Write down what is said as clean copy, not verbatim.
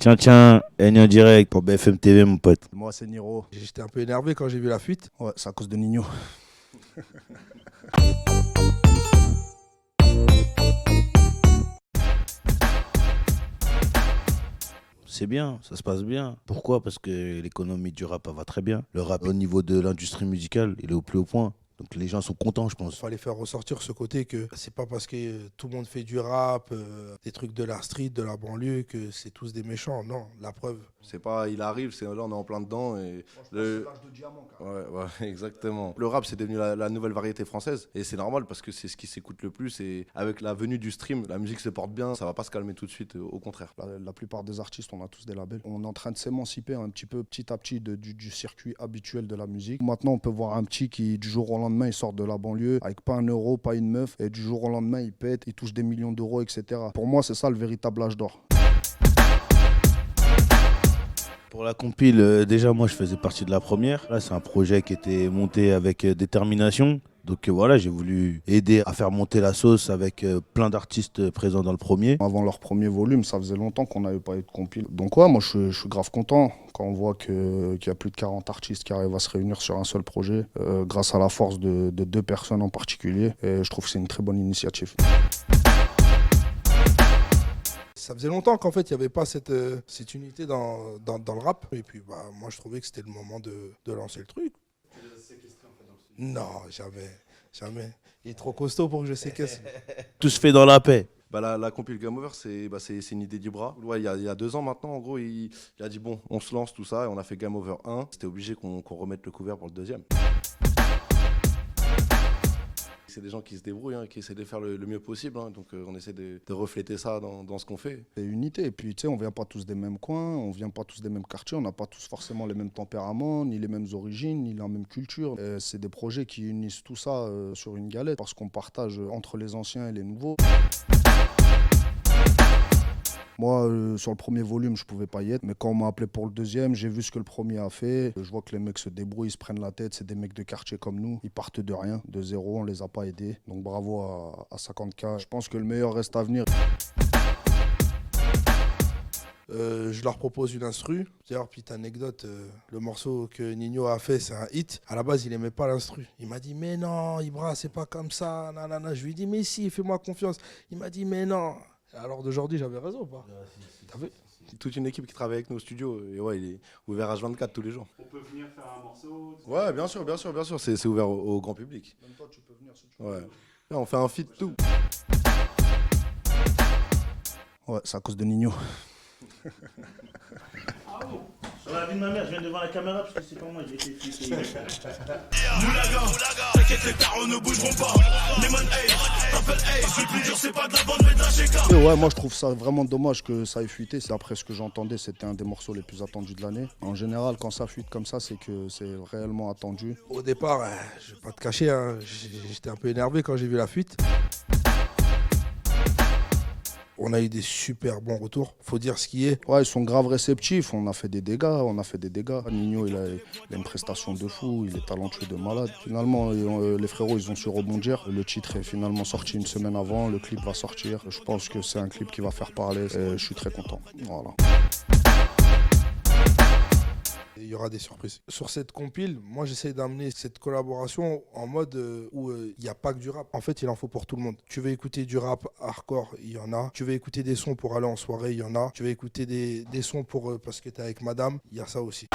Tiens, tiens, N en direct pour BFM TV, mon pote. Moi, c'est Niro. J'étais un peu énervé quand j'ai vu la fuite. Ouais, c'est à cause de Nino. C'est bien, ça se passe bien. Pourquoi? Parce que l'économie du rap elle va très bien. Le rap, au niveau de l'industrie musicale, il est au plus haut point. Donc les gens sont contents, je Il pense. fallait faire ressortir ce côté que c'est pas parce que tout le monde fait du rap, des trucs de la street, de la banlieue, que c'est tous des méchants. Non, la preuve. C'est pas, il arrive, c'est là on est en plein dedans et le... l'âge de diamant, Ouais, exactement. Le rap c'est devenu la nouvelle variété française et c'est normal parce que c'est ce qui s'écoute le plus et avec la venue du stream, la musique se porte bien, ça va pas se calmer tout de suite, au contraire. La plupart des artistes, on a tous des labels. On est en train de s'émanciper un petit peu, petit à petit, du circuit habituel de la musique. Maintenant, on peut voir un petit qui, du jour au lendemain, il sort de la banlieue avec pas un euro, pas une meuf, et du jour au lendemain, il pète, il touche des millions d'euros, etc. Pour moi, c'est ça le véritable âge d'or. Pour la compile, déjà moi je faisais partie de la première. Là c'est un projet qui était monté avec détermination. Donc voilà, j'ai voulu aider à faire monter la sauce avec plein d'artistes présents dans le premier. Avant leur premier volume, ça faisait longtemps qu'on n'avait pas eu de compile. Donc ouais, moi je suis grave content quand on voit qu'il y a plus de 40 artistes qui arrivent à se réunir sur un seul projet, grâce à la force de deux personnes en particulier. Et je trouve que c'est une très bonne initiative. Ça faisait longtemps qu'en fait, il n'y avait pas cette unité dans le rap. Et puis, bah, moi, je trouvais que c'était le moment de lancer le truc. Non, jamais. Il est trop costaud pour que je séquestre. Tout se fait dans la paix. Bah, la compile Game Over, c'est une idée d'Ibra. Ouais, il y a 2 ans maintenant, en gros, il a dit bon, on se lance tout ça et on a fait Game Over 1. C'était obligé qu'on remette le couvert pour le deuxième. C'est des gens qui se débrouillent, qui essaient de faire le mieux possible. Donc on essaie de refléter ça dans ce qu'on fait. C'est unité. Et puis, tu sais, on vient pas tous des mêmes coins, on vient pas tous des mêmes quartiers, on n'a pas tous forcément les mêmes tempéraments, ni les mêmes origines, ni la même culture. C'est des projets qui unissent tout ça sur une galette parce qu'on partage entre les anciens et les nouveaux. Moi, sur le premier volume, je pouvais pas y être, mais quand on m'a appelé pour le deuxième, j'ai vu ce que le premier a fait. Je vois que les mecs se débrouillent, ils se prennent la tête, c'est des mecs de quartier comme nous. Ils partent de rien, de zéro, on les a pas aidés. Donc bravo à 50K. Je pense que le meilleur reste à venir. Je leur propose une instru. D'ailleurs, petite anecdote, le morceau que Nino a fait, c'est un hit. À la base, il aimait pas l'instru. Il m'a dit, mais non, Ibra, c'est pas comme ça. Nanana. Je lui ai dit, mais si, fais-moi confiance. Il m'a dit, mais non. Alors d'aujourd'hui, j'avais raison ou pas? T'as vu? Toute une équipe qui travaille avec nous au studio. Et ouais, il est ouvert H24 tous les jours. On peut venir faire un morceau? Ouais, bien sûr. C'est ouvert au grand public. Même toi, tu peux venir si tu veux. Ouais. Là, on fait un feat tout. Ouais, c'est à cause de Nino. Sur la vie de ma mère, je viens devant la caméra parce que c'est pas moi, j'ai été fliqué. Moulaga, t'inquiète les tarots ne bougeront pas. Lemon Ace, t'appelles Ace, le plus dur c'est pas de la bande mais de la chéka. Et ouais, moi je trouve ça vraiment dommage que ça ait fuité. C'est après ce que j'entendais, c'était un des morceaux les plus attendus de l'année. En général, quand ça fuite comme ça, c'est que c'est réellement attendu. Au départ, je vais pas te cacher, j'étais un peu énervé quand j'ai vu la fuite. On a eu des super bons retours, faut dire ce qui est. Ouais, ils sont grave réceptifs, on a fait des dégâts. Nino, il a une prestation de fou, il est talentueux de malade. Finalement, les frérots, ils ont su rebondir. Le titre est finalement sorti une semaine avant, le clip va sortir. Je pense que c'est un clip qui va faire parler et je suis très content. Voilà. Il y aura des surprises. Sur cette compile, moi j'essaie d'amener cette collaboration en mode où il n'y a pas que du rap. En fait, il en faut pour tout le monde. Tu veux écouter du rap hardcore, il y en a. Tu veux écouter des sons pour aller en soirée, il y en a. Tu veux écouter des sons pour parce que tu es avec madame, il y a ça aussi.